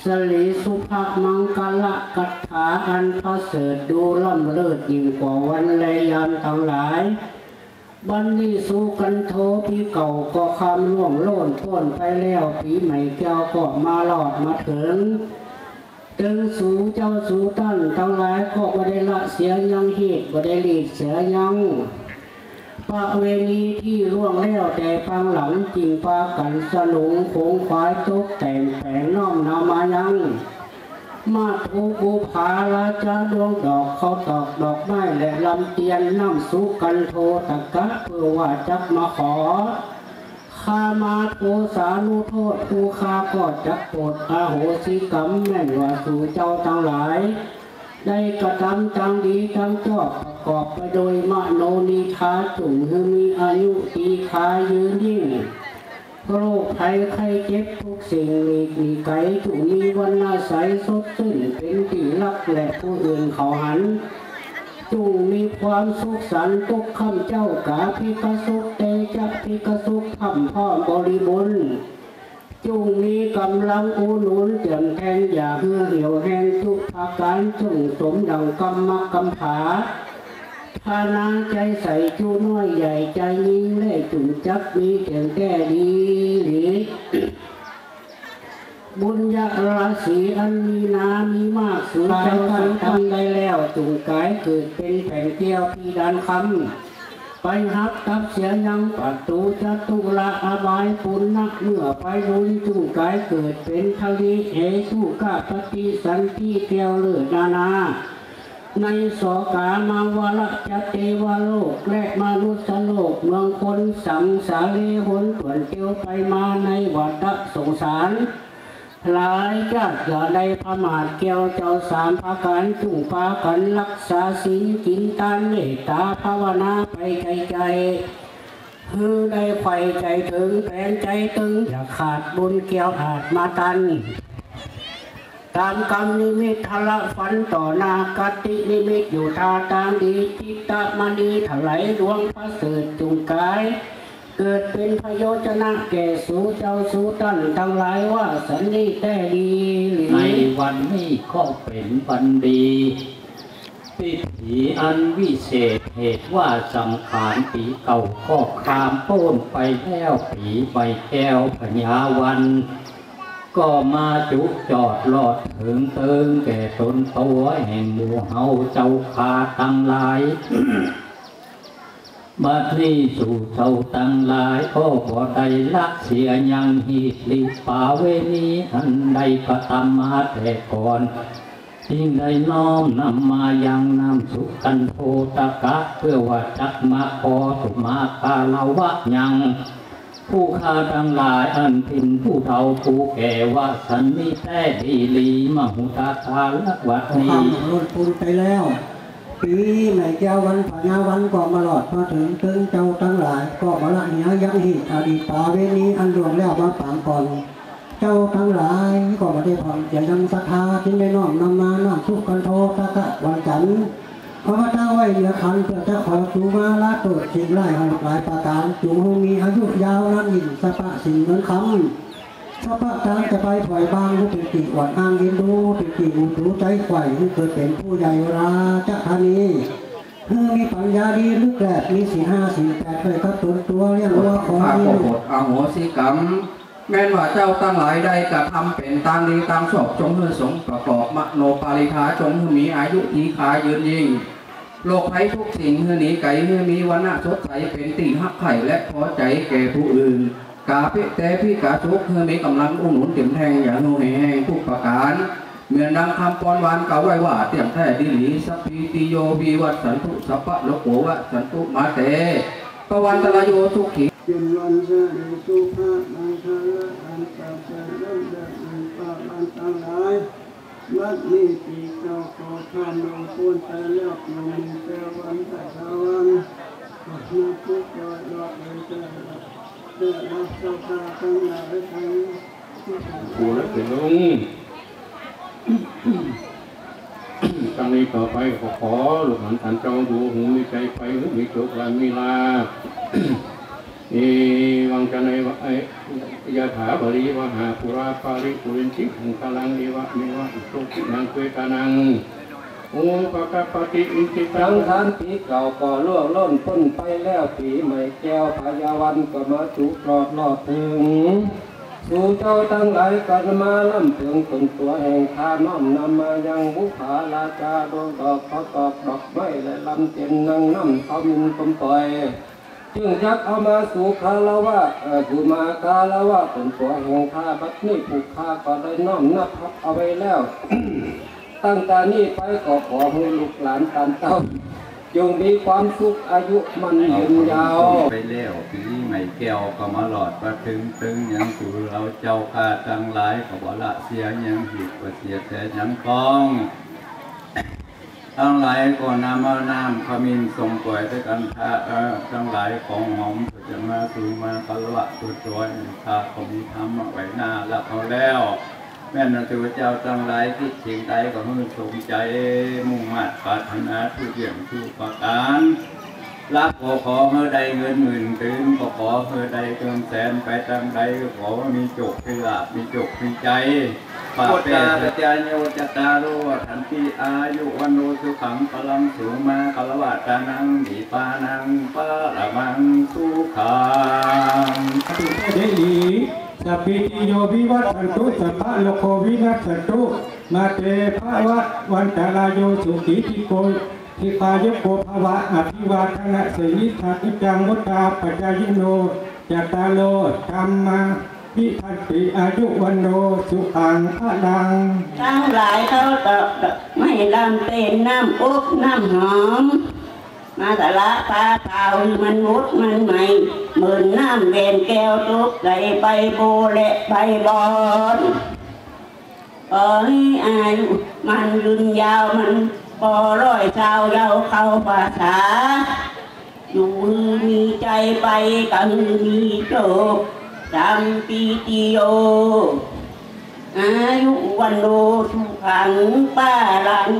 สลีสุภมังกละกัตถาอันพระเสริฐดูล่ำเลิศยิ่งกว่าวันและยามทั้งหลายบัดนี้สู่กันโทพี่เก่าก็คำล่วงโล่นพ้นไปแล้วปีใหม่แก้วก็มาหลอดมาถึงตึงสู่เจ้าสู่ตั้นทั้งหลายก็บ่ได้ละเสียยังเหตุบ่ได้หลีดเสียยังประเวณีที่ล่วงแล้วแต่ฟังหลังจริงปากันสลุงโขงควายตกแต่งแผงน้อมนามายังมาถูบูผาราชาดวงดอกเขาตอกดอกไม้และลำเตียนน้ำสุกันโทตะกะเพื่อว่าจักมาขอข้ามาโทสานุโทษผู้ข้าก็จักโปรดอาโหสิกรรมแม่นว่าสู่เจ้าทั้งหลายได้กระทำทั้งดีทั้งชอบประกอบไปโดยมโนนิธาจุ่งให้มีอายุตีขายืนยิ่งโรคภัยไข้เจ็บทุกสิ่งหลีกหนีไกลจุ่มีวันนาใสสดชื่นเป็นที่รักและผู้อื่นเขาหันจุ่งมีความสุขสันต์ทุกคำเจ้ากาพิกสุขเตจักพิกสุขพัมพ่อบริบูรณ์จุ่งมีกำลังอุหนุนเตรียมแทงอย่าเหื่อเหี่ยวแห้งทุกภาการจุ่งสมดังกำมักกำผาพานาใจใส่จูน้อยใหญ่ใจยิ่งเล่จุ่งจักมีเถียงแก่ดีหรือบุญญาราศีอันมีนามีมากสูงเจ้าท่านทำได้แล้วจุ่งกายเกิดเป็นแผ่นแก้วพี่ดานคำไปฮับทับเสียยังประตูจะตุละอบายปุณนักเมื่อไปรุนจุ่งกายเกิดเป็นทลีเหตุกาปฏิสันติแก้วเลือดนาในสกามาวละจัตเทวโลกและมนุษย์โลกเมืองคนสังสารีหนส่วนเที่ยวไปมาในวัฏสงสารหลายจัดอย่าได้ประมาทแก้วเจ้าสามภาการจุ่งปากันรักษาศีลกินทานเมตตาภาวนาไปใจคือได้ไฟใจถึงแผนใจตึงอย่าขาดบุญแก้วอาจมาตันตามกรรมนิมิตทละฝันต่อหน้ากตินิมิตอยู่ท่าตามดีทิตามณีถลายดวงพระเสด็จจุงกายเกิดเป็นพโยชนะแก่สู่เจ้าสู่ตั้นทั้งหลายว่าสันนิแต่ดีในวันนี้ก็เป็นวันดีพิธีอันวิเศษเหตุว่าสังขารปีเก่าก็คามโป้นไปแล้วปีใบแก้วพญาวันก็มาจุจอดลอดถึงเติงแก่ตนตัวแห่งหมู่เฮาเจ้าขาตั้งหลายบัดนี้สู่เจ้าตั้งหลายก็บ่ได้ละเสียยังหีดลีป่าเวนีอันใดกระทำมาแต่ก่อนยิ่งได้น้อมนำมายังน้ำสุกันโทตกะเพื่อว่าจักมาขอสุมากาลาวะยังผู้ข้าทั้งหลายอันพินผู้เฒ่าผู้แก่ว่าสันนิแต่ดีลีมหุตาคาลักวัดนี้รุ่นปุนไปแล้วปีใหม่เจ้าวันพญาวันก็มาหลอดมาถึงตึงเจ้าทั้งหลายก็มาละเนียยังหิอดีตาเวนีอันดวงแล้วมาปางก่อนเจ้าทั้งหลายก็มาได้ผ่อนเสียยังศรัทธาจึงได้น้อมนำมาน้อมสุกันโทตะกะวันจันทร์พระเจ้าไว้เหนือคันเพื่อจะขอจูมาละโดดสิ่งไล่หหลายประการจูงมีอายุยาวนับยิ่งสปะสิ่งเงินคำสปะการจะไปปล่อยบางผู้เป็นกิจหวัดอ้างยินดูเป็นกิจอุตุใจไข่ที่เกิดเป็นผู้ใหญ่ราชธานีมีปัญญาดีลึกแหลกมีศีล5 ศีล8เลยครับตัวเรียกว่าขอที่หมดอโหสิกรรมแม้ว่าเจ้าตั้งหลายได้กระทำเป็นตามดีตามชอบจงเพื่อสงประกอบมโนปาริธาจงมีอายุทีขายืนยิ่งโลกภัยทุกสิ่งเฮือหนีไก่เฮือมีวันณะสดใสเป็นตีหักไข่และพอใจแก่ผู้อื่นกาเพิแต่พี่กาทุกเฮือมีกำลังอุ่นหนุนเต็มแทงอย่าโนแห้งทุกประการเหมือนดังคำปอนวานเก่าไว้ว่าเตี่ยมแท้ดิลีสัพพิติโยวิวัตสันตุสัพพะโลโกวะสันตุมาเตปวันตรโยสุขีจุลวันเสด็จสุภาพมังคละอันตาเสด็จดังปาบันทั้งหลายมัดนี้ปีเก่าขอทานลงพูนไปแล้วลงมีเทวันแต่ทวันขอนับทุกข์รอดเลยเจ้ารักเจ้าข้าทั้งหลายทั้งผู้รักเป็นลุงตั้งนี้ต่อไปขอหลวงพ่อท่านเจ้าดูหูมีใจไปมีโชคลาภมีลาภ เอวังจันไอวะยะถาบริวหาปุราปาริปุรินทิขังกลังเอวะเมวะอิโตตินังเวทานังโอปะกะปะติอินติตังทานปีเก่าก็ล่วงล้นพ้นไปแล้วปีใหม่แก้วพยาวันก็มาจุกรอดถึงสู่เจ้าทั้งหลายกันมาล่ำถึงตนตัวแห่งข้าน้อมนำมายังบุพาราชาดวงดอกเขาตอกดอกไม้และลำเต็มนางน้ำเขามินคมปล่อยจึงยักเอามาสู่คารวะผู้มาคารวะตนตัวแห่งข้าบัดนี้ผูกข้าก็ได้น้อมนับพับเอาไว้แล้ว ตั้งแต่นี้ไปก็ขอให้ลูกหลานตามเต้าจงมีความสุขอายุมันยืนยาวไปแล้วปีใหม่แก้วก็มาหลอดประถึงยังสู่เราเจ้าข้าทั้งหลายก็บ่ละเสียยังหิบก็เสียแต่ยังกองทั้งหลายก็นำเอาน้ำขมิ้นส่งปล่อยด้วยกันพระทั้งหลายของหอมจะมาสู่มาคารวะตัวจอยข้าก็มีธรรมไว้หน้ารับเอาแล้วแม่นพระเจ้าทั้งหลายคิดสิ่งใดก็ให้สมใจมุ่งมั่นปรารถนาทุกอย่างทุกประการรับก็ขอเมื่อใดเงินหมื่นถึงก็ขอเมื่อใดเกินแสนไปทางใดก็ขอมีโจกมีลาภมีโจกมีใจปะเปตจายโยจตาโรทันติอายุวันโนสุขังพลังสูงมาคารวะตานังดีปานังปะละมังสุขังตุเตเดลีสัพพิติโยวิวัตชันตุสัพพะโลโควินัสสันตุมาเตภวะวันตารายโยสุขีติโกทิพายโกภวะอภิวาทนาเสยิทานิจังวุตาปัจจายโนจตาโลธรรมาพิทันติอายุวันโนสุขังพลังทั้งหลายเขาตอบไม่ลำเป็นน้ำอุบน้ำหอมมาแต่ละปลาเต่ามันมุดมันใหม่เหมือนน้ำเวนแก้วทุกไหลใบโบและใบบอนขอให้อายุมันยืนยาวมันปอร้อยชาวยาวเข้าภาษาอยู่มีใจไปกันมีโชคจำปีติโยอายุวันโนทุกขังป้าลัง